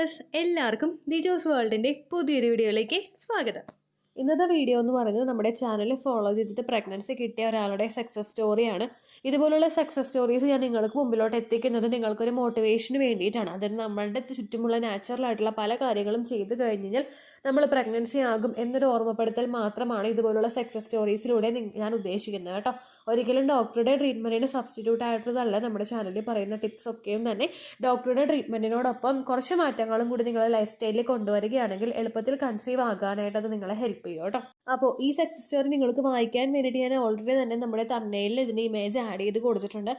Viewers എല്ലാവർക്കും ദിജോസ് വേൾഡിൻ്റെ പുതിയൊരു വീഡിയോയിലേക്ക് സ്വാഗതം. ഇന്നത്തെ വീഡിയോ എന്ന് പറയുന്നത് നമ്മുടെ ചാനൽ ഫോളോ ചെയ്തിട്ട് പ്രഗ്നൻസി കിട്ടിയ ഒരാളുടെ സക്സസ് സ്റ്റോറിയാണ്. ഇതുപോലുള്ള സക്സസ് സ്റ്റോറീസ് ഞാൻ നിങ്ങൾക്ക് മുമ്പിലോട്ട് എത്തിക്കുന്നത് നിങ്ങൾക്കൊരു മോട്ടിവേഷന് വേണ്ടിയിട്ടാണ്. അതായത് നമ്മളുടെ ചുറ്റുമുള്ള നാച്ചുറൽ ആയിട്ടുള്ള പല കാര്യങ്ങളും ചെയ്തു കഴിഞ്ഞാൽ നമ്മൾ പ്രഗ്നൻസി ആകും എന്നൊരു ഓർമ്മപ്പെടുത്തൽ മാത്രമാണ് ഇതുപോലുള്ള സക്സസ് സ്റ്റോറീസിലൂടെ ഞാൻ ഉദ്ദേശിക്കുന്നത് കേട്ടോ. ഒരിക്കലും ഡോക്ടറുടെ ട്രീറ്റ്മെൻറ്റിന് സബ്സ്റ്റിറ്റ്യൂട്ട് ആയിട്ടുള്ളതല്ല നമ്മുടെ ചാനലിൽ പറയുന്ന ടിപ്സ് ഒക്കെയും തന്നെ ഡോക്ടറുടെ ട്രീറ്റ്മെൻറ്റിനോടൊപ്പം കുറച്ച് മാറ്റങ്ങളും കൂടി നിങ്ങളെ ലൈഫ് സ്റ്റൈലിൽ കൊണ്ടുവരികയാണെങ്കിൽ എളുപ്പത്തിൽ കൺസീവ് ആകാനായിട്ട് അത് നിങ്ങളെ ഹെൽപ്പ് ചെയ്യും കേട്ടോ. അപ്പോൾ ഈ സക്സസ് സ്റ്റോറി നിങ്ങൾക്ക് വായിക്കാൻ വേണ്ടിയിട്ട് ഞാൻ ഓൾറെഡി തന്നെ നമ്മുടെ തമ്മനയിലിൽ ഇതിൻ്റെ ഇമേജ് ആഡ് ചെയ്ത് കൊടുത്തിട്ടുണ്ട്.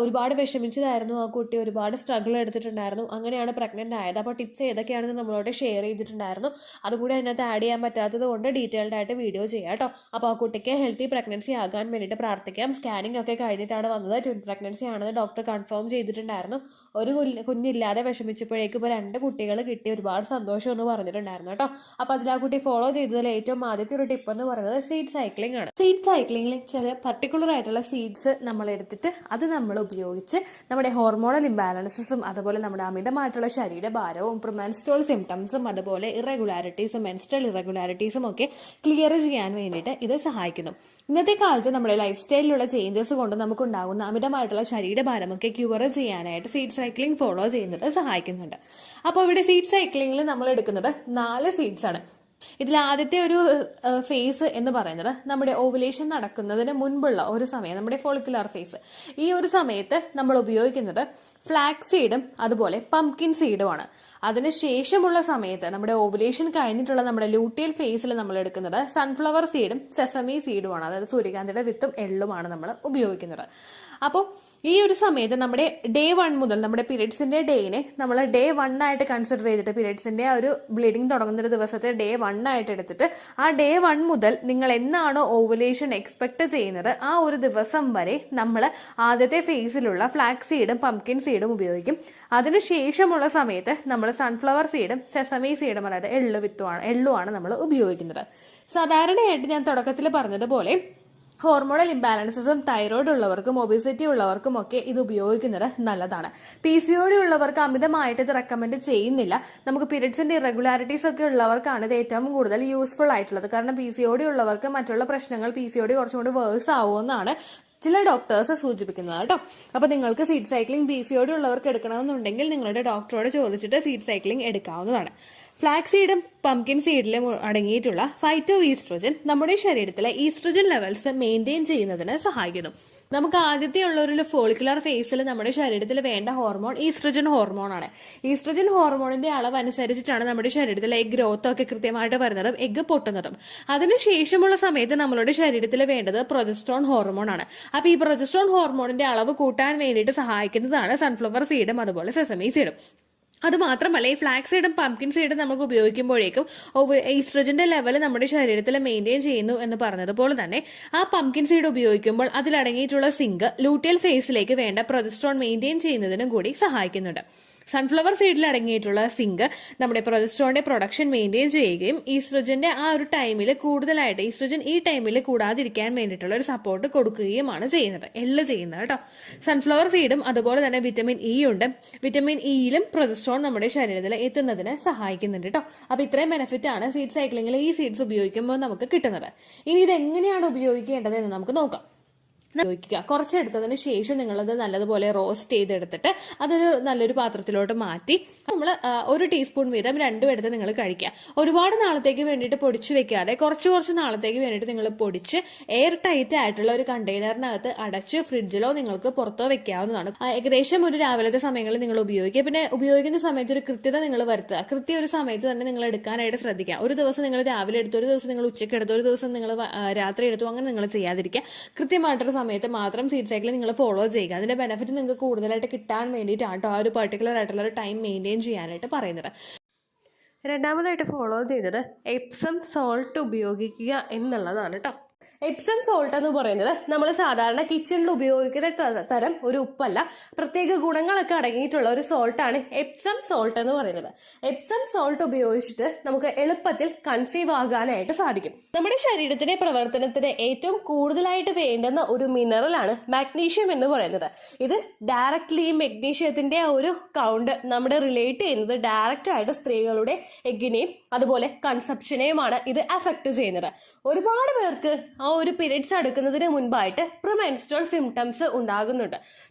ഒരുപാട് വിഷമിച്ചതായിരുന്നു ആ കുട്ടി, ഒരുപാട് സ്ട്രഗിൾ എടുത്തിട്ടുണ്ടായിരുന്നു, അങ്ങനെയാണ് പ്രഗ്നൻ്റ് ആയത്. അപ്പോൾ ടിപ്സ് ഏതൊക്കെയാണെന്ന് നമ്മളോട് ഷെയർ ചെയ്തിട്ടുണ്ടായിരുന്നു. അതുകൂടി അതിനകത്ത് ആഡ് ചെയ്യാൻ പറ്റാത്തത് കൊണ്ട് ഡീറ്റെയിൽഡ് ആയിട്ട് വീഡിയോ ചെയ്യാം കേട്ടോ. അപ്പോൾ ആ കുട്ടിക്ക് ഹെൽത്തി പ്രഗ്നൻസി ആകാൻ വേണ്ടിയിട്ട് പ്രാർത്ഥിക്കാം. സ്കാനിങ് ഒക്കെ കഴിഞ്ഞിട്ടാണ് വന്നത്. ട്വിൻ പ്രഗ്നൻസി ആണെന്ന് ഡോക്ടർ കൺഫേം ചെയ്തിട്ടുണ്ടായിരുന്നു. ഒരു കുഞ്ഞില്ലാതെ വിഷമിച്ചപ്പോഴേക്കും ഇപ്പോൾ 2 കുട്ടികൾ കിട്ടി, ഒരുപാട് സന്തോഷം എന്ന് പറഞ്ഞിട്ടുണ്ടായിരുന്നു കേട്ടോ. അപ്പോൾ അതിൽ ആ കുട്ടി ഫോളോ ചെയ്തതിൽ ഏറ്റവും ആദ്യത്തെ ഒരു ടിപ്പ് എന്ന് പറയുന്നത് സീഡ് സൈക്ലിംഗ് ആണ്. സീഡ് സൈക്ലിംഗിൽ ചില പർട്ടിക്കുലർ ആയിട്ടുള്ള സീഡ്സ് നമ്മൾ എടുത്തിട്ട് അത് നമ്മൾ ഉപയോഗിച്ച് നമ്മുടെ ഹോർമോണൽ ഇംബാലൻസസും അതുപോലെ നമ്മുടെ അമിതമായിട്ടുള്ള ശരീരഭാരവും മെൻസ്ട്രുവൽ സിംറ്റംസും അതുപോലെ ഇറഗുലാരിറ്റീസും മെൻസ്ട്രൽ ഇറഗുലാരിറ്റീസും ഒക്കെ ക്ലിയർ ചെയ്യാൻ വേണ്ടിയിട്ട് ഇത് സഹായിക്കുന്നു. ഇന്നത്തെ കാലത്ത് നമ്മുടെ ലൈഫ് സ്റ്റൈലിലുള്ള ചേഞ്ചസ് കൊണ്ട് നമുക്കുണ്ടാകുന്ന അമിതമായിട്ടുള്ള ശരീരഭാരമൊക്കെ ക്യൂർ ചെയ്യാനായിട്ട് സീഡ് സൈക്ലിംഗ് ഫോളോ ചെയ്യുന്നത് സഹായിക്കുന്നുണ്ട്. അപ്പോൾ ഇവിടെ സീഡ് സൈക്ലിംഗിൽ നമ്മൾ എടുക്കുന്നത് 4 സീഡ്സ് ആണ്. ഇതിൽ ആദ്യത്തെ ഒരു ഫേസ് എന്ന് പറയുന്നത് നമ്മുടെ ഓവുലേഷൻ നടക്കുന്നതിന് മുൻപുള്ള ഒരു സമയം, നമ്മുടെ ഫോളിക്കുലർ ഫേസ്. ഈ ഒരു സമയത്ത് നമ്മൾ ഉപയോഗിക്കുന്നത് ഫ്ലാക്സ് സീഡും അതുപോലെ പംകിൻ സീഡുമാണ്. അതിനുശേഷമുള്ള സമയത്ത് നമ്മുടെ ഓവുലേഷൻ കഴിഞ്ഞിട്ടുള്ള നമ്മുടെ ലൂട്ടിയൽ ഫേസിൽ നമ്മൾ എടുക്കുന്നത് സൺഫ്ലവർ സീഡും സെസമി സീഡുമാണ്. അതായത് സൂര്യകാന്തിയുടെ വിത്തും എള്ളുമാണ് നമ്മൾ ഉപയോഗിക്കുന്നത്. അപ്പോൾ ഈ ഒരു സമയത്ത് നമ്മുടെ ഡേ 1 മുതൽ നമ്മുടെ പീരിയഡ്സിന്റെ ഡേയിനെ നമ്മൾ ഡേ 1 ആയിട്ട് കൺസിഡർ ചെയ്തിട്ട് പീരിയഡ്സിന്റെ ആ ഒരു ബ്ലീഡിങ് തുടങ്ങുന്ന ഒരു ദിവസത്തെ ഡേ 1 ആയിട്ട് എടുത്തിട്ട് ആ ഡേ 1 മുതൽ നിങ്ങൾ എന്നാണോ ഓവുലേഷൻ എക്സ്പെക്ട് ചെയ്യുന്നത് ആ ഒരു ദിവസം വരെ നമ്മൾ ആദ്യത്തെ ഫേസിലുള്ള ഫ്ലാക്സ് സീഡും പംകിൻ സീഡും ഉപയോഗിക്കും. അതിനുശേഷമുള്ള സമയത്ത് നമ്മൾ സൺഫ്ലവർ സീഡും സെസമി സീഡും അതായത് എള്ളുമാണ് നമ്മൾ ഉപയോഗിക്കുന്നത്. സാധാരണയായിട്ട് ഞാൻ തുടക്കത്തിൽ പറഞ്ഞതുപോലെ ഹോർമോണൽ ഇംബാലൻസസും തൈറോയ്ഡ് ഉള്ളവർക്കും ഒബിസിറ്റി ഉള്ളവർക്കും ഒക്കെ ഇത് ഉപയോഗിക്കുന്നത് നല്ലതാണ്. PCOD ഉള്ളവർക്ക് അമിതമായിട്ട് ഇത് റെക്കമെൻഡ് ചെയ്യുന്നില്ല. നമുക്ക് പീരിയഡ്സിന്റെ ഇറഗുലാരിറ്റീസ് ഒക്കെ ഉള്ളവർക്കാണ് ഇത് ഏറ്റവും കൂടുതൽ യൂസ്ഫുൾ ആയിട്ടുള്ളത്. കാരണം PCOD ഉള്ളവർക്ക് മറ്റുള്ള പ്രശ്നങ്ങൾ PCOD കുറച്ചും കൂടി വേഴ്സ് ആവുമെന്നാണ് ചില ഡോക്ടേഴ്സ് സൂചിപ്പിക്കുന്നത് കേട്ടോ. അപ്പൊ നിങ്ങൾക്ക് സീഡ് സൈക്ലിംഗ് PCOD ഉള്ളവർക്ക് എടുക്കണമെന്നുണ്ടെങ്കിൽ നിങ്ങളുടെ ഡോക്ടറോട് ചോദിച്ചിട്ട് സീഡ് സൈക്ലിംഗ് എടുക്കാവുന്നതാണ്. ഫ്ലാക്സ് സീഡും പംകിൻ സീഡിലും അടങ്ങിയിട്ടുള്ള ഫൈറ്റോ ഈസ്ട്രോജൻ നമ്മുടെ ശരീരത്തിലെ ഈസ്ട്രോജൻ ലെവൽസ് മെയിൻറ്റെയിൻ ചെയ്യുന്നതിന് സഹായിക്കുന്നു. നമുക്ക് ആദ്യത്തെ ഉള്ള ഒരു ഫോളിക്കുലർ ഫേസിൽ നമ്മുടെ ശരീരത്തിൽ വേണ്ട ഹോർമോൺ ഈസ്ട്രോജൻ ഹോർമോണാണ്. ഈസ്ട്രോജൻ ഹോർമോണിന്റെ അളവ് അനുസരിച്ചിട്ടാണ് നമ്മുടെ ശരീരത്തിലെ എഗ് ഗ്രോത്ത് ഒക്കെ കൃത്യമായിട്ട് വരുന്നതും എഗ് പൊട്ടുന്നതും. അതിനുശേഷമുള്ള സമയത്ത് നമ്മളുടെ ശരീരത്തിൽ വേണ്ടത് പ്രൊജസ്ട്രോൺ ഹോർമോണാണ്. അപ്പൊ ഈ പ്രൊജസ്ട്രോൺ ഹോർമോണിന്റെ അളവ് കൂട്ടാൻ വേണ്ടിയിട്ട് സഹായിക്കുന്നതാണ് സൺഫ്ലവർ സീഡും അതുപോലെ സെസമി സീഡും. അത് മാത്രമല്ല ഈ ഫ്ലാക്സ് സീഡും പംകിൻ സീഡും നമുക്ക് ഉപയോഗിക്കുമ്പോഴേക്കും ഈസ്ട്രോജന്റെ ലെവൽ നമ്മുടെ ശരീരത്തിൽ മെയിൻറ്റെയിൻ ചെയ്യുന്നു എന്ന് പറഞ്ഞതുപോലെ തന്നെ ആ പംകിൻ സീഡ് ഉപയോഗിക്കുമ്പോൾ അതിലടങ്ങിയിട്ടുള്ള സിങ്ക് ലൂട്ടിയൽ ഫേസിലേക്ക് വേണ്ട പ്രൊജസ്ട്രോൺ മെയിൻറ്റെയിൻ ചെയ്യുന്നതിനും കൂടി സഹായിക്കുന്നുണ്ട്. സൺഫ്ലവർ സീഡിൽ അടങ്ങിയിട്ടുള്ള സിങ്ക് നമ്മുടെ പ്രൊജസ്ട്രോണിന്റെ പ്രൊഡക്ഷൻ മെയിൻറ്റെയിൻ ചെയ്യുകയും ഈസ്ട്രോജന്റെ ആ ഒരു ടൈമിൽ കൂടുതലായിട്ട് ഈസ്ട്രോജൻ ഈ ടൈമിൽ കൂടാതിരിക്കാൻ വേണ്ടിയിട്ടുള്ള ഒരു സപ്പോർട്ട് കൊടുക്കുകയുമാണ് ചെയ്യുന്നത് കേട്ടോ. സൺഫ്ലവർ സീഡും അതുപോലെ തന്നെ വിറ്റമിൻ ഇ ഉണ്ട്. വിറ്റമിൻ ഇയിലും പ്രൊജസ്ട്രോൺ നമ്മുടെ ശരീരത്തിൽ എത്തുന്നതിന് സഹായിക്കുന്നുണ്ട് കേട്ടോ. അപ്പൊ ഇത്രയും ബെനിഫിറ്റ് ആണ് സീഡ് സൈക്ലിംഗിൽ ഈ സീഡ്സ് ഉപയോഗിക്കുമ്പോൾ നമുക്ക് കിട്ടുന്നത്. ഇനി ഇത് എങ്ങനെയാണ് ഉപയോഗിക്കേണ്ടത് എന്ന് നമുക്ക് നോക്കാം. ഉപയോഗിക്കുക. കുറച്ചെടുത്തതിന് ശേഷം നിങ്ങളത് നല്ലതുപോലെ റോസ്റ്റ് ചെയ്തെടുത്തിട്ട് അതൊരു നല്ലൊരു പാത്രത്തിലോട്ട് മാറ്റി നമ്മൾ 1 ടീസ്പൂൺ വീതം 2 എടുത്ത് നിങ്ങൾ കഴിക്കുക. ഒരുപാട് നാളത്തേക്ക് വേണ്ടിയിട്ട് പൊടിച്ചു വെക്കാതെ കുറച്ച് നാളത്തേക്ക് വേണ്ടിയിട്ട് നിങ്ങൾ പൊടിച്ച് എയർ ടൈറ്റ് ആയിട്ടുള്ള ഒരു കണ്ടെയ്നറിനകത്ത് അടച്ച് ഫ്രിഡ്ജിലോ നിങ്ങൾക്ക് പുറത്തോ വെക്കാവുന്നതാണ്. ഏകദേശം ഒരു രാവിലത്തെ സമയങ്ങളിൽ നിങ്ങൾ ഉപയോഗിക്കുക. പിന്നെ ഉപയോഗിക്കുന്ന സമയത്ത് ഒരു കൃത്യത നിങ്ങൾ വരുത്തുക. ഒരു സമയത്ത് തന്നെ നിങ്ങൾ എടുക്കാനായിട്ട് ശ്രദ്ധിക്കുക. ഒരു ദിവസം നിങ്ങൾ രാവിലെ എടുത്തു, ഒരു ദിവസം നിങ്ങൾ ഉച്ചയ്ക്ക് എടുത്തു, ഒരു ദിവസം നിങ്ങൾ രാത്രി എടുത്തു, അങ്ങനെ നിങ്ങൾ ചെയ്യാതിരിക്കുക. കൃത്യമായിട്ടൊരു സമയത്ത് മാത്രം സീഡ് സൈക്കിൾ നിങ്ങൾ ഫോളോ ചെയ്യുക. അതിന്റെ ബെനിഫിറ്റ് നിങ്ങൾക്ക് കൂടുതലായിട്ട് കിട്ടാൻ വേണ്ടിയിട്ടാണ് ആ ഒരു പർട്ടിക്കുലർ ആയിട്ടുള്ള ഒരു ടൈം മെയിൻറ്റെയിൻ ചെയ്യാനായിട്ട് പറയുന്നത്. രണ്ടാമതായിട്ട് ഫോളോ ചെയ്തത് എപ്സം സോൾട്ട് ഉപയോഗിക്കുക എന്നുള്ളതാണ് കേട്ടോ. എപ്സം സോൾട്ട് എന്ന് പറയുന്നത് നമ്മൾ സാധാരണ കിച്ചണിൽ ഉപയോഗിക്കുന്ന തരം ഒരു ഉപ്പല്ല, പ്രത്യേക ഗുണങ്ങളൊക്കെ അടങ്ങിയിട്ടുള്ള ഒരു സോൾട്ടാണ് എപ്സം സോൾട്ട് എന്ന് പറയുന്നത്. എപ്സം സോൾട്ട് ഉപയോഗിച്ചിട്ട് നമുക്ക് എളുപ്പത്തിൽ കൺസീവ് ആകാനായിട്ട് സാധിക്കും. നമ്മുടെ ശരീരത്തിന്റെ പ്രവർത്തനത്തിന് ഏറ്റവും കൂടുതലായിട്ട് വേണ്ടുന്ന ഒരു മിനറലാണ് മാഗ്നീഷ്യം എന്ന് പറയുന്നത്. ഇത് ഡയറക്ട്ലി മെഗ്നീഷ്യത്തിന്റെ ആ ഒരു കൗണ്ട് നമ്മുടെ റിലേറ്റ് ചെയ്യുന്നത് ഡയറക്റ്റ് ആയിട്ട് സ്ത്രീകളുടെ എഗ്ഗിനെയും അതുപോലെ കൺസെപ്ഷനെയുമാണ് ഇത് അഫക്ട് ചെയ്യുന്നത്. ഒരുപാട് പേർക്ക് ഒരു പീരിയഡ്സ് എടുക്കുന്നതിന് മുൻപായിട്ട് പ്രീമെൻസ്ട്രൽ സിംറ്റംസ് ഉണ്ടാകുന്നുണ്ട്.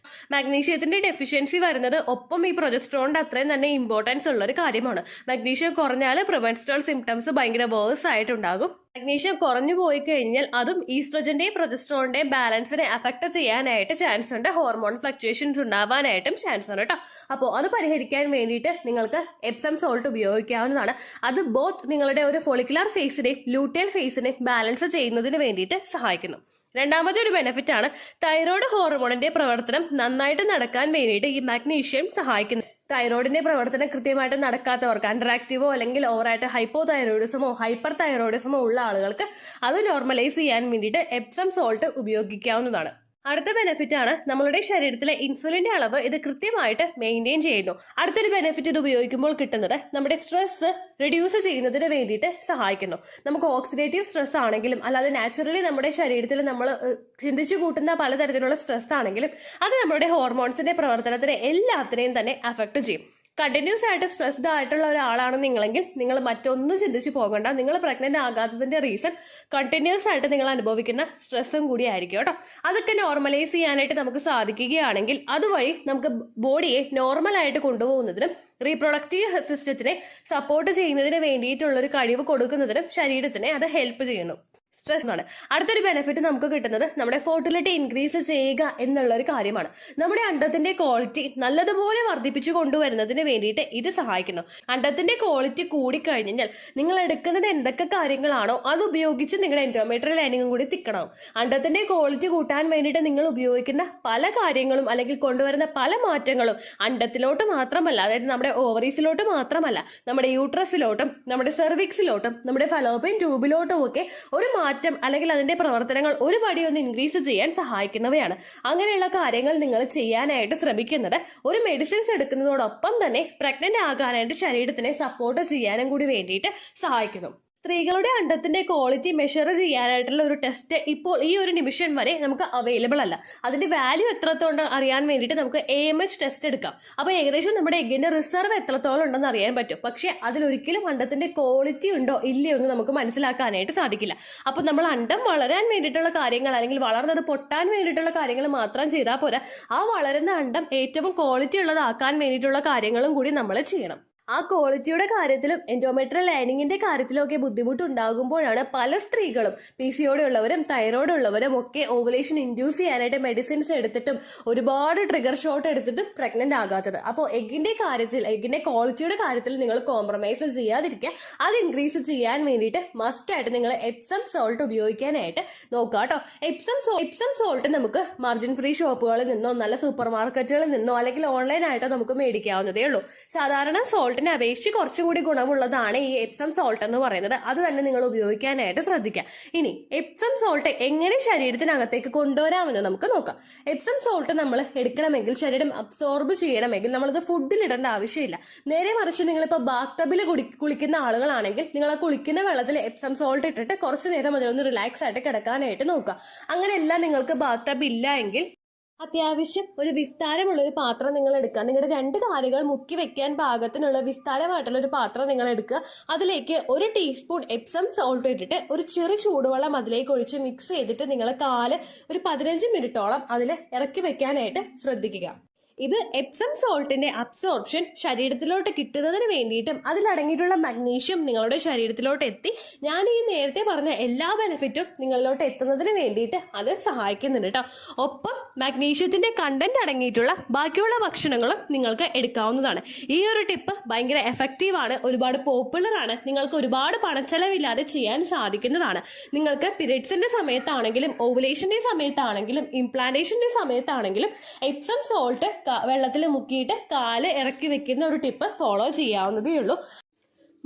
മാഗ്നീഷ്യത്തിന്റെ ഡെഫിഷ്യൻസി വരുന്നത് ഒപ്പം ഈ പ്രൊജസ്ട്രോണിന്റെ അത്രയും തന്നെ ഇമ്പോർട്ടൻസ് ഉള്ള ഒരു കാര്യമാണ്. മാഗ്നീഷ്യം കുറഞ്ഞാൽ പ്രീമെൻസ്ട്രൽ സിംറ്റംസ് ഭയങ്കര വേഴ്സ് ആയിട്ടുണ്ടാകും. മാഗ്നീഷ്യം കുറഞ്ഞു പോയി കഴിഞ്ഞാൽ അതും ഈസ്ട്രജന്റെയും പ്രൊജസ്ട്രോണിന്റെയും ബാലൻസിനെ അഫക്ട് ചെയ്യാനായിട്ട് ചാൻസ് ഉണ്ട്. ഹോർമോൺ ഫ്ലക്ച്വേഷൻസ് ഉണ്ടാവാനായിട്ടും ചാൻസ് ഉണ്ട് കേട്ടോ. അപ്പോൾ അത് പരിഹരിക്കാൻ വേണ്ടിയിട്ട് നിങ്ങൾക്ക് എപ്സം സോൾട്ട് ഉപയോഗിക്കാവുന്നതാണ്. അത് ബോത്ത് നിങ്ങളുടെ ഒരു ഫോളിക്കുലർ ഫേസിനെയും ലൂട്ടിയൽ ഫേസിനെയും ബാലൻസ് ചെയ്യുന്നതിന് വേണ്ടിയിട്ട് സഹായിക്കുന്നു. രണ്ടാമത്തെ ഒരു ബെനിഫിറ്റ് ആണ് തൈറോയ്ഡ് ഹോർമോണിന്റെ പ്രവർത്തനം നന്നായിട്ട് നടക്കാൻ വേണ്ടിയിട്ട് ഈ മാഗ്നീഷ്യം സഹായിക്കുന്നു. തൈറോയിഡിന്റെ പ്രവർത്തനം കൃത്യമായിട്ട് നടക്കാത്തവർക്ക്, അണ്ടർ അല്ലെങ്കിൽ ഓവറായിട്ട് ഹൈപ്പോ തൈറോയിഡിസമോ ഹൈപ്പർ തൈറോയിഡിസമോ ഉള്ള ആളുകൾക്ക് അത് നോർമലൈസ് ചെയ്യാൻ വേണ്ടിയിട്ട് എപ്സം സോൾട്ട് ഉപയോഗിക്കാവുന്നതാണ്. അടുത്ത ബെനിഫിറ്റ് ആണ് നമ്മളുടെ ശരീരത്തിലെ ഇൻസുലിന്റെ അളവ് ഇത് കൃത്യമായിട്ട് മെയിൻറ്റെയിൻ ചെയ്യുന്നു. അടുത്തൊരു ബെനിഫിറ്റ് ഇത് ഉപയോഗിക്കുമ്പോൾ കിട്ടുന്നത് നമ്മുടെ സ്ട്രെസ് റിഡ്യൂസ് ചെയ്യുന്നതിന് വേണ്ടിയിട്ട് സഹായിക്കുന്നു. നമുക്ക് ഓക്സിഡേറ്റീവ് സ്ട്രെസ് ആണെങ്കിലും അല്ലാതെ നാച്ചുറലി നമ്മുടെ ശരീരത്തിൽ നമ്മൾ ചിന്തിച്ചു കൂട്ടുന്ന പലതരത്തിലുള്ള സ്ട്രെസ് ആണെങ്കിലും അത് നമ്മുടെ ഹോർമോൺസിന്റെ പ്രവർത്തനത്തിനെ എല്ലാത്തിനെയും തന്നെ അഫക്ട് ചെയ്യും. കണ്ടിന്യൂസ് ആയിട്ട് സ്ട്രെസ്ഡ് ആയിട്ടുള്ള ഒരാളാണ് നിങ്ങളെങ്കിൽ നിങ്ങൾ മറ്റൊന്നും ചിന്തിച്ചു പോകണ്ട. നിങ്ങൾ പ്രഗ്നന്റ് ആകാത്തതിന്റെ റീസൺ കണ്ടിന്യൂസ് ആയിട്ട് നിങ്ങൾ അനുഭവിക്കുന്ന സ്ട്രെസ്സും കൂടി ആയിരിക്കും കേട്ടോ. അതൊക്കെ നോർമലൈസ് ചെയ്യാനായിട്ട് നമുക്ക് സാധിക്കുകയാണെങ്കിൽ അതുവഴി നമുക്ക് ബോഡിയെ നോർമലായിട്ട് കൊണ്ടുപോകുന്നതിനും റീപ്രൊഡക്റ്റീവ് സിസ്റ്റത്തിനെ സപ്പോർട്ട് ചെയ്യുന്നതിന് വേണ്ടിയിട്ടുള്ള ഒരു കഴിവ് കൊടുക്കുന്നതിനും ശരീരത്തിനെ അത് ഹെൽപ്പ് ചെയ്യുന്നു. സ്ട്രെസ് ആണ് അടുത്തൊരു ബെനിഫിറ്റ് നമുക്ക് കിട്ടുന്നത്. നമ്മുടെ ഫെർട്ടിലിറ്റി ഇൻക്രീസ് ചെയ്യുക എന്നുള്ള ഒരു കാര്യമാണ്. നമ്മുടെ അണ്ടത്തിന്റെ ക്വാളിറ്റി നല്ലതുപോലെ വർദ്ധിപ്പിച്ചു കൊണ്ടുവരുന്നതിന് വേണ്ടിയിട്ട് ഇത് സഹായിക്കുന്നു. അണ്ടത്തിന്റെ ക്വാളിറ്റി കൂടിക്കഴിഞ്ഞാൽ നിങ്ങൾ എടുക്കുന്നത് എന്തൊക്കെ കാര്യങ്ങളാണോ അത് ഉപയോഗിച്ച് നിങ്ങളുടെ എൻഡോമെട്രിയൽ ലൈനിങ്ങും കൂടി തിക്കണം. അണ്ടത്തിന്റെ ക്വാളിറ്റി കൂട്ടാൻ വേണ്ടിയിട്ട് നിങ്ങൾ ഉപയോഗിക്കുന്ന പല കാര്യങ്ങളും അല്ലെങ്കിൽ കൊണ്ടുവരുന്ന പല മാറ്റങ്ങളും അണ്ടത്തിലോട്ട് മാത്രമല്ല, അതായത് നമ്മുടെ ഓവറീസിലോട്ട് മാത്രമല്ല, നമ്മുടെ യൂട്രസിലോട്ടും നമ്മുടെ സെർവിക്സിലോട്ടും നമ്മുടെ ഫലോപ്പിയൻ ട്യൂബിലോട്ടും ഒക്കെ ഒരു മാറ്റം അല്ലെങ്കിൽ അതിന്റെ പ്രവർത്തനങ്ങൾ ഒരു പടി ഒന്ന് ഇൻക്രീസ് ചെയ്യാൻ സഹായിക്കുന്നവയാണ്. അങ്ങനെയുള്ള കാര്യങ്ങൾ നിങ്ങൾ ചെയ്യാനായിട്ട് ശ്രമിക്കുന്നത് ഒരു മെഡിസിൻസ് എടുക്കുന്നതോടൊപ്പം തന്നെ പ്രഗ്നന്റ് ആകാനായിട്ട് ശരീരത്തിനെ സപ്പോർട്ട് ചെയ്യാനും കൂടി വേണ്ടിയിട്ട് സഹായിക്കുന്നു. സ്ത്രീകളുടെ അണ്ടത്തിന്റെ ക്വാളിറ്റി മെഷർ ചെയ്യാനായിട്ടുള്ള ഒരു ടെസ്റ്റ് ഇപ്പോൾ ഈ ഒരു നിമിഷം വരെ നമുക്ക് അവൈലബിൾ അല്ല. അതിന്റെ വാല്യൂ എത്രത്തോളം അറിയാൻ വേണ്ടിയിട്ട് നമുക്ക് AMH ടെസ്റ്റ് എടുക്കാം. അപ്പോൾ ഏകദേശം നമ്മുടെ എഗ്ഗിന്റെ റിസർവ് എത്രത്തോളം ഉണ്ടെന്ന് അറിയാൻ പറ്റും. പക്ഷെ അതിലൊരിക്കലും അണ്ടത്തിന്റെ ക്വാളിറ്റി ഉണ്ടോ ഇല്ലയോ എന്ന് നമുക്ക് മനസ്സിലാക്കാനായിട്ട് സാധിക്കില്ല. അപ്പോൾ നമ്മൾ അണ്ടം വളരാൻ വേണ്ടിയിട്ടുള്ള കാര്യങ്ങൾ അല്ലെങ്കിൽ വളർന്നത് പൊട്ടാൻ വേണ്ടിയിട്ടുള്ള കാര്യങ്ങൾ മാത്രം ചെയ്താൽ പോരാ, ആ വളരുന്ന അണ്ടം ഏറ്റവും ക്വാളിറ്റി ഉള്ളതാക്കാൻ വേണ്ടിയിട്ടുള്ള കാര്യങ്ങളും കൂടി നമ്മൾ ചെയ്യണം. ആ ക്വാളിറ്റിയുടെ കാര്യത്തിലും എൻഡോമെട്രിയൽ ലൈനിങ്ങിന്റെ കാര്യത്തിലും ഒക്കെ ബുദ്ധിമുട്ടുണ്ടാകുമ്പോഴാണ് പല സ്ത്രീകളും PCOD ഉള്ളവരും തൈറോയ്ഡ് ഉള്ളവരും ഒക്കെ ഓവുലേഷൻ ഇൻഡ്യൂസ് ചെയ്യാനായിട്ട് മെഡിസിൻസ് എടുത്തിട്ടും ഒരുപാട് ട്രിഗർ ഷോട്ട് എടുത്തിട്ടും പ്രഗ്നന്റ് ആകാത്തത്. അപ്പോൾ എഗ്ഗിന്റെ ക്വാളിറ്റിയുടെ കാര്യത്തിൽ നിങ്ങൾ കോംപ്രമൈസ് ചെയ്യാതിരിക്കുക. അത് ഇൻക്രീസ് ചെയ്യാൻ വേണ്ടിയിട്ട് മസ്റ്റ് ആയിട്ട് നിങ്ങൾ എപ്സം സോൾട്ട് ഉപയോഗിക്കാനായിട്ട് നോക്കുക കേട്ടോ. എപ്സം സോൾട്ട് നമുക്ക് മാർജിൻ ഫ്രീ ഷോപ്പുകളിൽ നിന്നോ നല്ല സൂപ്പർ മാർക്കറ്റുകളിൽ നിന്നോ അല്ലെങ്കിൽ ഓൺലൈൻ ആയിട്ടോ നമുക്ക് മേടിക്കാവുന്നതേ ഉള്ളൂ. സാധാരണ സോൾട്ടിനെ അപേക്ഷിച്ച് കുറച്ചും കൂടി ഗുണമുള്ളതാണ് ഈ എപ്സം സോൾട്ട് എന്ന് പറയുന്നത്. അത് തന്നെ നിങ്ങൾ ഉപയോഗിക്കാനായിട്ട് ശ്രദ്ധിക്കുക. ഇനി എപ്സം സോൾട്ട് എങ്ങനെ ശരീരത്തിനകത്തേക്ക് കൊണ്ടുവരാമെന്ന് നമുക്ക് നോക്കാം. എപ്സം സോൾട്ട് നമ്മൾ എടുക്കണമെങ്കിൽ, ശരീരം അബ്സോർബ് ചെയ്യണമെങ്കിൽ നമ്മളത് ഫുഡിൽ ഇടേണ്ട ആവശ്യമില്ല. നേരെ മറിച്ച് നിങ്ങളിപ്പോൾ ബാത്ടബിൽ കുളിക്കുന്ന ആളുകളാണെങ്കിൽ നിങ്ങൾ ആ കുളിക്കുന്ന വെള്ളത്തിൽ എപ്സം സോൾട്ട് ഇട്ടിട്ട് കുറച്ച് നേരം അതിലൊന്ന് റിലാക്സ് ആയിട്ട് കിടക്കാനായിട്ട് നോക്കുക. അങ്ങനെയല്ല നിങ്ങൾക്ക് ബാത്ടബ് ഇല്ല എങ്കിൽ അത്യാവശ്യം ഒരു വിസ്താരമുള്ള ഒരു പാത്രം നിങ്ങൾ എടുക്കുക. നിങ്ങളുടെ 2 കാലുകൾ മുക്കി വെക്കാൻ പാകത്തിനുള്ള വിസ്താരമായിട്ടുള്ള ഒരു പാത്രം നിങ്ങൾ എടുക്കുക. അതിലേക്ക് 1 ടീസ്പൂൺ എപ്സം സോൾട്ട് ഇട്ടിട്ട് ഒരു ചെറു ചൂടുവെള്ളം അതിലേക്ക് ഒഴിച്ച് മിക്സ് ചെയ്തിട്ട് നിങ്ങൾ കാല് ഒരു 15 മിനിറ്റോളം അതിൽ ഇറക്കി വെക്കാനായിട്ട് ശ്രദ്ധിക്കുക. ഇത് എപ്സം സോൾട്ടിന്റെ അബ്സോർപ്ഷൻ ശരീരത്തിലോട്ട് കിട്ടുന്നതിന് വേണ്ടിയിട്ടും അതിലടങ്ങിയിട്ടുള്ള മഗ്നീഷ്യം നിങ്ങളുടെ ശരീരത്തിലോട്ട് എത്തി ഞാൻ ഈ നേരത്തെ പറഞ്ഞ എല്ലാ ബെനിഫിറ്റും നിങ്ങളിലോട്ട് എത്തുന്നതിന് വേണ്ടിയിട്ട് അത് സഹായിക്കുന്നുണ്ട് കേട്ടോ. ഒപ്പം മഗ്നീഷ്യത്തിന്റെ കണ്ടന്റ് അടങ്ങിയിട്ടുള്ള ബാക്കിയുള്ള ഭക്ഷണങ്ങളും നിങ്ങൾക്ക് എടുക്കാവുന്നതാണ്. ഈ ഒരു ടിപ്പ് ഭയങ്കര എഫക്റ്റീവ് ആണ്, ഒരുപാട് പോപ്പുലർ ആണ്, നിങ്ങൾക്ക് ഒരുപാട് പണച്ചെലവില്ലാതെ ചെയ്യാൻ സാധിക്കുന്നതാണ്. നിങ്ങൾക്ക് പീരിയഡ്സിന്റെ സമയത്താണെങ്കിലും ഓവുലേഷന്റെ സമയത്താണെങ്കിലും ഇംപ്ലാന്റേഷന്റെ സമയത്താണെങ്കിലും എപ്സം സോൾട്ട് വെള്ളത്തിൽ മുക്കിയിട്ട് കാല് ഇറക്കി വെക്കുന്ന ഒരു ടിപ്പ് ഫോളോ ചെയ്യാവുന്നതേ ഉള്ളൂ.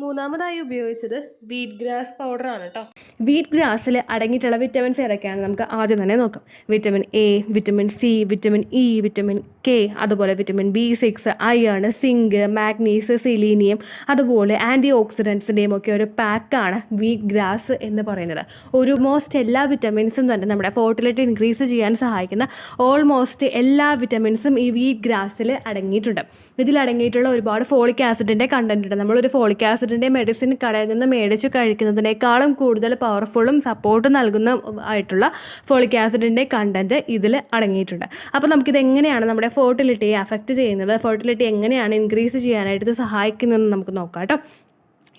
മൂന്നാമതായി ഉപയോഗിച്ചത് വീറ്റ് ഗ്രാസ് പൗഡറാണ് കേട്ടോ. വീറ്റ് ഗ്രാസിൽ അടങ്ങിയിട്ടുള്ള വിറ്റമിൻസ് ഏതൊക്കെയാണ് നമുക്ക് ആദ്യം തന്നെ നോക്കാം. Vitamin A, vitamin C, vitamin E, vitamin K, അതുപോലെ vitamin B6, iron, zinc, magnesium, selenium, അതുപോലെ ആൻറ്റി ഓക്സിഡൻസിൻ്റെയും ഒക്കെ ഒരു പാക്കാണ് വീറ്റ് ഗ്രാസ് എന്ന് പറയുന്നത്. ഓൾമോസ്റ്റ് എല്ലാ വിറ്റമിൻസും തന്നെ നമ്മുടെ ഫെർട്ടിലിറ്റി ഇൻക്രീസ് ചെയ്യാൻ സഹായിക്കുന്ന ഓൾമോസ്റ്റ് എല്ലാ വിറ്റമിൻസും ഈ വീറ്റ് ഗ്രാസിൽ അടങ്ങിയിട്ടുണ്ട്. ഇതിലടങ്ങിയിട്ടുള്ള ഒരുപാട് ഫോളിക് ആസിഡിൻ്റെ കണ്ടന്റ് ഉണ്ട്. നമ്മളൊരു ഫോളിക് ആസിഡിൻ്റെ മെഡിസിൻ കടയിൽ നിന്ന് മേടിച്ച് കഴിക്കുന്നതിനേക്കാളും കൂടുതൽ പവർഫുള്ളും സപ്പോർട്ട് നൽകുന്ന ആയിട്ടുള്ള ഫോളിക് ആസിഡിൻ്റെ കണ്ടന്റ് ഇതിൽ അടങ്ങിയിട്ടുണ്ട്. അപ്പോൾ നമുക്കിത് എങ്ങനെയാണ് നമ്മുടെ ഫെർട്ടിലിറ്റിയെ അഫക്റ്റ് ചെയ്യുന്നത്, ഫെർട്ടിലിറ്റി എങ്ങനെയാണ് ഇൻക്രീസ് ചെയ്യാനായിട്ട് ഇത് സഹായിക്കുന്നതെന്ന് നമുക്ക് നോക്കാം കേട്ടോ.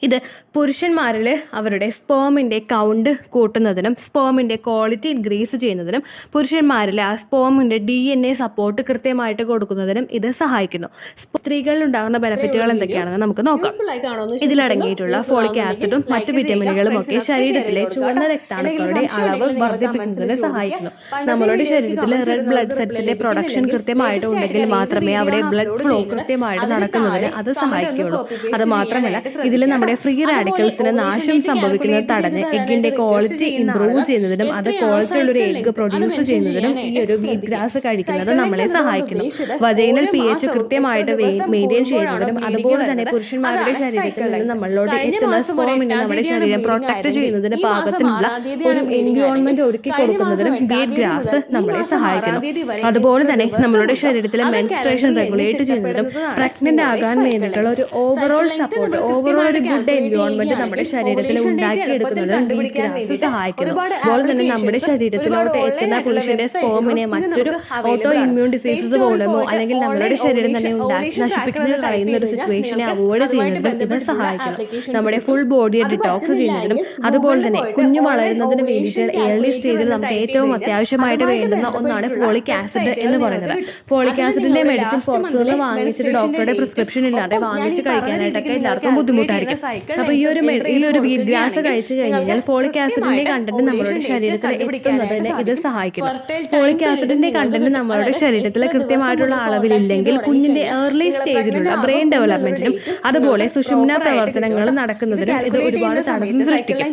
ഇത് പുരുഷന്മാരിൽ അവരുടെ സ്പേമിൻ്റെ കൗണ്ട് കൂട്ടുന്നതിനും സ്പേമിൻ്റെ ക്വാളിറ്റി ഇൻക്രീസ് ചെയ്യുന്നതിനും പുരുഷന്മാരിൽ ആ സ്പേമിൻ്റെ DNA സപ്പോർട്ട് കൃത്യമായിട്ട് കൊടുക്കുന്നതിനും ഇത് സഹായിക്കുന്നു. സ്ത്രീകളിൽ ഉണ്ടാകുന്ന ബെനിഫിറ്റുകൾ എന്തൊക്കെയാണെന്ന് നമുക്ക് നോക്കാം. ഇതിലടങ്ങിയിട്ടുള്ള ഫോളിക് ആസിഡും മറ്റു വിറ്റമിനുകളും ഒക്കെ ശരീരത്തിലെ ചുവന്ന രക്താണുക്കളുടെ അളവ് വർദ്ധിപ്പിക്കുന്നതിന് സഹായിക്കുന്നു. നമ്മളുടെ ശരീരത്തിൽ റെഡ് ബ്ലഡ് സെൽസിന്റെ പ്രൊഡക്ഷൻ കൃത്യമായിട്ട് ഉണ്ടെങ്കിൽ മാത്രമേ അവിടെ ബ്ലഡ് ഫ്ലോ കൃത്യമായിട്ട് നടക്കുന്നതിന് അത് സഹായിക്കുകയുള്ളൂ. അത് മാത്രമല്ല ഇതിൽ നമ്മുടെ ഫ്രീ റാഡിക്കൽസിന് നാശം സംഭവിക്കുന്നത് തടഞ്ഞ് എഗ്ഗിന്റെ ക്വാളിറ്റി ഇംപ്രൂവ് ചെയ്യുന്നതിനും അത് ക്വാളിറ്റി ഉള്ളൊരു എഗ്ഗ് പ്രൊഡ്യൂസ് ചെയ്യുന്നതിനും ഈ ഒരു വീറ്റ് ഗ്രാസ് കഴിക്കുന്നത് നമ്മളെ സഹായിക്കുന്നു. വജൈനൽ pH കൃത്യമായിട്ട് മെയിൻറ്റെയിൻ ചെയ്യുന്നതിനും അതുപോലെ തന്നെ പുരുഷന്മാരുടെ ശരീരത്തിൽ നിന്ന് നമ്മളിലോട്ട് എത്തുന്ന സ്പേമിനെ നമ്മുടെ ശരീരം പ്രൊട്ടക്ട് ചെയ്യുന്നതിന് പാകത്തിനുള്ള ഒരു എൻവയോൺമെന്റ് ഒരുക്കി കൊടുക്കുന്നതിനും വീറ്റ് ഗ്രാസ് നമ്മളെ സഹായിക്കുന്നു. അതുപോലെ തന്നെ നമ്മളുടെ ശരീരത്തിലെ മെൻസ്ട്രേഷൻ റെഗുലേറ്റ് ചെയ്യുന്നതിനും പ്രഗ്നന്റ് ആകാൻ വേണ്ടിയിട്ടുള്ള ഒരു ഓവറോൾ സപ്പോർട്ട്, ഓവറോൾ ഒരു ഗുഡ് എൻവയോൺമെന്റ് നമ്മുടെ ശരീരത്തിൽ ഉണ്ടാക്കിയെടുക്കുന്നതിനും വീറ്റ് ഗ്രാസ് സഹായിക്കുന്നു. അതുപോലെ തന്നെ നമ്മുടെ ശരീരത്തിലോട്ട് എത്തുന്ന പുരുഷന്റെ സ്പേമിനെ മറ്റൊരു ഓട്ടോ ഇമ്മ്യൂൺ ഡിസീസസ് പോലെയോ അല്ലെങ്കിൽ നമ്മളുടെ ശരീരം തന്നെ നശിപ്പിക്കുന്നത് കളയുന്ന ഒരു സിറ്റുവേഷനെ അവോയ്ഡ് ചെയ്യുന്നതിനും ഇത് സഹായിക്കുന്നു. നമ്മുടെ ഫുൾ ബോഡിയെ ഡിറ്റോക്സ് ചെയ്യുന്നതിനും അതുപോലെ തന്നെ കുഞ്ഞു വളരുന്നതിന് വേണ്ടിയിട്ട് ഏർലി സ്റ്റേജിൽ നമുക്ക് ഏറ്റവും അത്യാവശ്യമായിട്ട് വേണ്ടുന്ന ഒന്നാണ് ഫോളിക് ആസിഡ് എന്ന് പറയുന്നത്. ഫോളിക് ആസിഡിന്റെ മെഡിസിൻ പുറത്തുനിന്ന് വാങ്ങിച്ചിട്ട് ഡോക്ടറുടെ പ്രിസ്ക്രിപ്ഷൻ ഇല്ലാതെ വാങ്ങിച്ച് കഴിക്കാനായിട്ടൊക്കെ എല്ലാവർക്കും ബുദ്ധിമുട്ടായിരിക്കും. അപ്പോൾ ഈ ഒരു വീറ്റ് ഗ്രാസ് കഴിച്ചു കഴിഞ്ഞാൽ ഫോളിക് ആസിഡിന്റെ കണ്ടന്റ് നമ്മളുടെ ശരീരത്തിൽ എത്തുന്നതിന് ഇത് സഹായിക്കുന്നു. ഫോളിക് ആസിഡിന്റെ കണ്ടന്റ് നമ്മളുടെ ശരീരത്തിൽ കൃത്യമായിട്ടുള്ള അളവിലില്ലെങ്കിൽ കുഞ്ഞിന്റെ ഏർലി സ്റ്റേജിലുള്ള ബ്രെയിൻ ഡെവലപ്മെന്റിനും അതുപോലെ സുഷുമ്ന പ്രവർത്തനങ്ങൾ നടക്കുന്നതിനും ഇത് ഒരുപാട് തടസ്സം സൃഷ്ടിക്കും.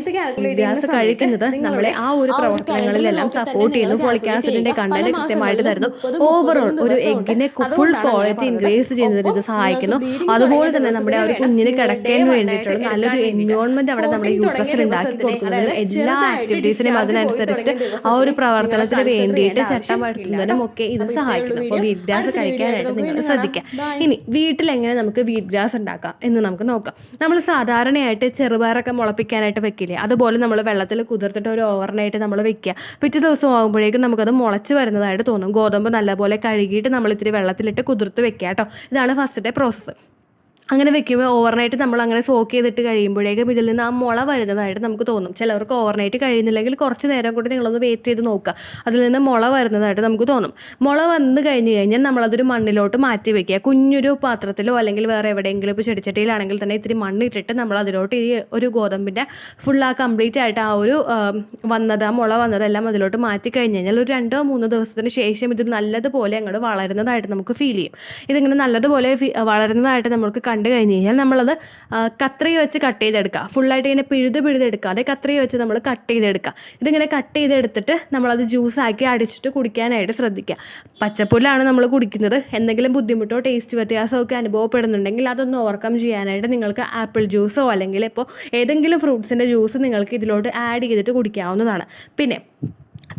ഗ്രാസ് കഴിക്കുന്നത് നമ്മളെ ആ ഒരു പ്രവർത്തനങ്ങളിലെല്ലാം സപ്പോർട്ട് ചെയ്യുന്നു. ഫോളിക് ആസിഡിന്റെ കണ്ടന്റ് കൃത്യമായിട്ട് തരുന്നു. ഓവറോൾ ഒരു എഗ്ഗിനെ ഫുൾ ക്വാളിറ്റി ഇൻക്രീസ് ചെയ്യുന്നതിന് ഇത് സഹായിക്കുന്നു. അതുപോലെ തന്നെ നമ്മുടെ ആ ഒരു കുഞ്ഞിന് കിടക്കാൻ വേണ്ടിയിട്ടുള്ള നല്ലൊരു എൻവയോൺമെന്റ് അവിടെ നമ്മുടെ യൂട്രസിൽ ഉണ്ടാക്കി കൊടുക്കുന്നതിനും എല്ലാ ആക്ടിവിറ്റീസിനും അതിനനുസരിച്ചിട്ട് ആ ഒരു പ്രവർത്തനത്തിന് വേണ്ടിയിട്ട് ചട്ടം വരുത്തുന്നതിനും ഒക്കെ ഇത് സഹായിക്കുന്നു. അപ്പോൾ വീറ്റ് ഗ്രാസ് കഴിക്കാനായിട്ട് നിങ്ങൾ ശ്രദ്ധിക്കുക. ഇനി വീട്ടിൽ എങ്ങനെ നമുക്ക് വീറ്റ് ഗ്രാസ് ഉണ്ടാക്കാം എന്ന് നമുക്ക് നോക്കാം. നമ്മൾ സാധാരണയായിട്ട് ചെറുപയറൊക്കെ മുളപ്പിക്കാനായിട്ട് വെക്കില്ലേ, അതുപോലെ നമ്മൾ വെള്ളത്തിൽ കുതിർത്തിട്ട് ഒരു ഓവർനൈറ്റ് നമ്മൾ വെക്കുക. പിറ്റേ ദിവസം ആകുമ്പോഴേക്കും നമുക്കത് മുളച്ച് വരുന്നതായിട്ട് തോന്നും. ഗോതമ്പ് നല്ലപോലെ കഴുകിയിട്ട് നമ്മൾ ഇത്തിരി വെള്ളത്തിലിട്ട് കുതിർത്ത് വെക്കുക കേട്ടോ. ഇതാണ് ഫസ്റ്റത്തെ പ്രോസസ്സ്. അങ്ങനെ വെക്കുമ്പോൾ ഓവർനൈറ്റ് നമ്മൾ അങ്ങനെ സോക്ക് ചെയ്തിട്ട് കഴിയുമ്പോഴേക്കും ഇതിൽ നിന്ന് ആ മുള വരുന്നതായിട്ട് നമുക്ക് തോന്നും. ചിലവർക്ക് ഓവർനൈറ്റ് കഴിയുന്നില്ലെങ്കിൽ കുറച്ച് നേരം കൂടി നിങ്ങളൊന്ന് വെയിറ്റ് ചെയ്ത് നോക്കുക. അതിൽ നിന്ന് മുള വരുന്നതായിട്ട് നമുക്ക് തോന്നും. മുള വന്ന് കഴിഞ്ഞ് കഴിഞ്ഞാൽ നമ്മളതൊരു മണ്ണിലോട്ട് മാറ്റി വെക്കുക. കുഞ്ഞൊരു പാത്രത്തിലോ അല്ലെങ്കിൽ വേറെ എവിടെയെങ്കിലും ഇപ്പോൾ ചെടിച്ചട്ടിയിലാണെങ്കിൽ തന്നെ ഇത്തിരി മണ്ണിട്ടിട്ട് നമ്മൾ അതിലോട്ട് ഈ ഒരു ഗോതമ്പിൻ്റെ ഫുൾ ആ കംപ്ലീറ്റ് ആയിട്ട് ആ ഒരു ആ മുള വന്നതെല്ലാം അതിലോട്ട് മാറ്റി കഴിഞ്ഞ് കഴിഞ്ഞാൽ ഒരു 2-3 ദിവസത്തിന് ശേഷം ഇത് നല്ലതുപോലെ അങ്ങോട്ട് വളരുന്നതായിട്ട് നമുക്ക് ഫീൽ ചെയ്യും. ഇതിങ്ങനെ നല്ലതുപോലെ വളരുന്നതായിട്ട് നമുക്ക് കണ്ടു കഴിഞ്ഞ് കഴിഞ്ഞാൽ നമ്മളത് കത്രിക വെച്ച് കട്ട് ചെയ്തെടുക്കുക. ഫുള്ളായിട്ട് ഇങ്ങനെ പിഴുതെടുക്കാതെ കത്രിക വെച്ച് നമ്മൾ കട്ട് ചെയ്തെടുക്കുക. ഇതിങ്ങനെ കട്ട് ചെയ്തെടുത്തിട്ട് നമ്മളത് ജ്യൂസാക്കി അടിച്ചിട്ട് കുടിക്കാനായിട്ട് ശ്രദ്ധിക്കുക. പച്ചപ്പുല്ലാണ് നമ്മൾ കുടിക്കുന്നത്. എന്തെങ്കിലും ബുദ്ധിമുട്ടോ ടേസ്റ്റ് വ്യത്യാസമോ ഒക്കെ അനുഭവപ്പെടുന്നുണ്ടെങ്കിൽ അതൊന്ന് ഓവർകം ചെയ്യാനായിട്ട് നിങ്ങൾക്ക് ആപ്പിൾ ജ്യൂസോ അല്ലെങ്കിൽ ഇപ്പോൾ ഏതെങ്കിലും ഫ്രൂട്ട്സിൻ്റെ ജ്യൂസ് നിങ്ങൾക്ക് ഇതിലോട്ട് ആഡ് ചെയ്തിട്ട് കുടിക്കാവുന്നതാണ്. പിന്നെ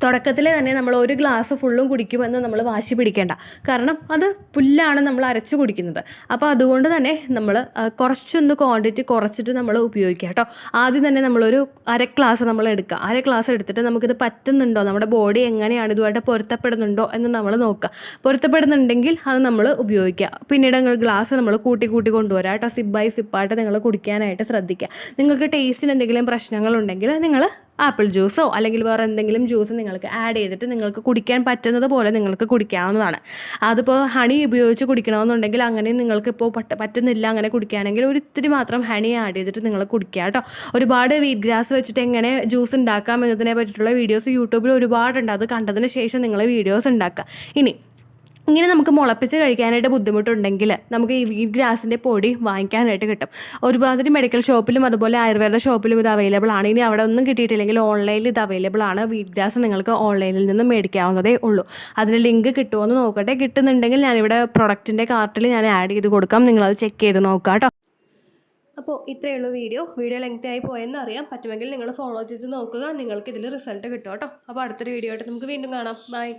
തുടക്കത്തിൽ തന്നെ നമ്മൾ ഒരു ഗ്ലാസ് ഫുള്ളും കുടിക്കുമെന്ന് നമ്മൾ വാശി പിടിക്കേണ്ട. കാരണം അത് പുല്ലാണ് നമ്മൾ അരച്ച് കുടിക്കുന്നത്. അപ്പോൾ അതുകൊണ്ട് തന്നെ നമ്മൾ കുറച്ചൊന്ന് ക്വാണ്ടിറ്റി കുറച്ചിട്ട് നമ്മൾ ഉപയോഗിക്കുക കേട്ടോ. ആദ്യം തന്നെ നമ്മളൊരു 1/2 ഗ്ലാസ് നമ്മൾ എടുക്കുക. 1/2 ഗ്ലാസ് എടുത്തിട്ട് നമുക്കിത് പറ്റുന്നുണ്ടോ, നമ്മുടെ ബോഡി എങ്ങനെയാണ് ഇതുമായിട്ട് പൊരുത്തപ്പെടുന്നുണ്ടോ എന്ന് നമ്മൾ നോക്കുക. പൊരുത്തപ്പെടുന്നുണ്ടെങ്കിൽ അത് നമ്മൾ ഉപയോഗിക്കുക. പിന്നീട് ഗ്ലാസ് നമ്മൾ കൂട്ടി കൊണ്ടുവരാം കേട്ടോ. സിപ്പായിട്ട് നിങ്ങൾ കുടിക്കാനായിട്ട് ശ്രദ്ധിക്കുക. നിങ്ങൾക്ക് ടേസ്റ്റിന് എന്തെങ്കിലും പ്രശ്നങ്ങളുണ്ടെങ്കിൽ നിങ്ങൾ ആപ്പിൾ ജ്യൂസോ അല്ലെങ്കിൽ വേറെ എന്തെങ്കിലും ജ്യൂസ് നിങ്ങൾക്ക് ആഡ് ചെയ്തിട്ട് നിങ്ങൾക്ക് കുടിക്കാൻ പറ്റുന്നത് പോലെ നിങ്ങൾക്ക് കുടിക്കാവുന്നതാണ്. അതിപ്പോൾ ഹണി ഉപയോഗിച്ച് കുടിക്കണമെന്നുണ്ടെങ്കിൽ അങ്ങനെ നിങ്ങൾക്ക് ഇപ്പോൾ പറ്റുന്നില്ല അങ്ങനെ കുടിക്കുകയാണെങ്കിൽ ഒരു ഇത്തിരി മാത്രം ഹണി ആഡ് ചെയ്തിട്ട് നിങ്ങൾ കുടിക്കുക കേട്ടോ. ഒരുപാട് വീറ്റ് ഗ്രാസ് വെച്ചിട്ട് എങ്ങനെ ജ്യൂസ് ഉണ്ടാക്കാം എന്നതിനെ പറ്റിയിട്ടുള്ള വീഡിയോസ് യൂട്യൂബിൽ ഒരുപാടുണ്ട്. അത് കണ്ടതിന് ശേഷം നിങ്ങൾ വീഡിയോസ് ഉണ്ടാക്കുക. ഇനി ഇങ്ങനെ നമുക്ക് മുളപ്പിച്ച് കഴിക്കാനായിട്ട് ബുദ്ധിമുട്ടുണ്ടെങ്കിൽ നമുക്ക് ഈ വീറ്റ് ഗ്രാസിൻ്റെ പൊടി വാങ്ങിക്കാനായിട്ട് കിട്ടും. ഒരുമാതിരി മെഡിക്കൽ ഷോപ്പിലും അതുപോലെ ആയുർവേദ ഷോപ്പിലും ഇത് അവൈലബിൾ ആണ്. ഇനി അവിടെ ഒന്നും കിട്ടിയിട്ടില്ലെങ്കിൽ ഓൺലൈനിൽ ഇത് അവൈലബിൾ ആണ്. വീറ്റ് ഗ്രാസ് നിങ്ങൾക്ക് ഓൺലൈനിൽ നിന്ന് മേടിക്കാവുന്നതേ ഉള്ളൂ. അതിന് ലിങ്ക് കിട്ടുമോ എന്ന് നോക്കട്ടെ. കിട്ടുന്നുണ്ടെങ്കിൽ ഞാനിവിടെ പ്രൊഡക്റ്റിൻ്റെ കാർട്ടിൽ ഞാൻ ആഡ് ചെയ്ത് കൊടുക്കാം. നിങ്ങളത് ചെക്ക് ചെയ്ത് നോക്കാം കേട്ടോ. അപ്പോൾ ഇത്രയേ ഉള്ളൂ വീഡിയോ ലെങ്ത് ആയി പോയെന്ന് അറിയാം. പറ്റുമെങ്കിൽ നിങ്ങൾ ഫോളോ ചെയ്ത് നോക്കുക. നിങ്ങൾക്ക് ഇതിൽ റിസൾട്ട് കിട്ടും കേട്ടോ. അപ്പോൾ അടുത്തൊരു വീഡിയോ ആയിട്ട് നമുക്ക് വീണ്ടും കാണാം. ബൈ.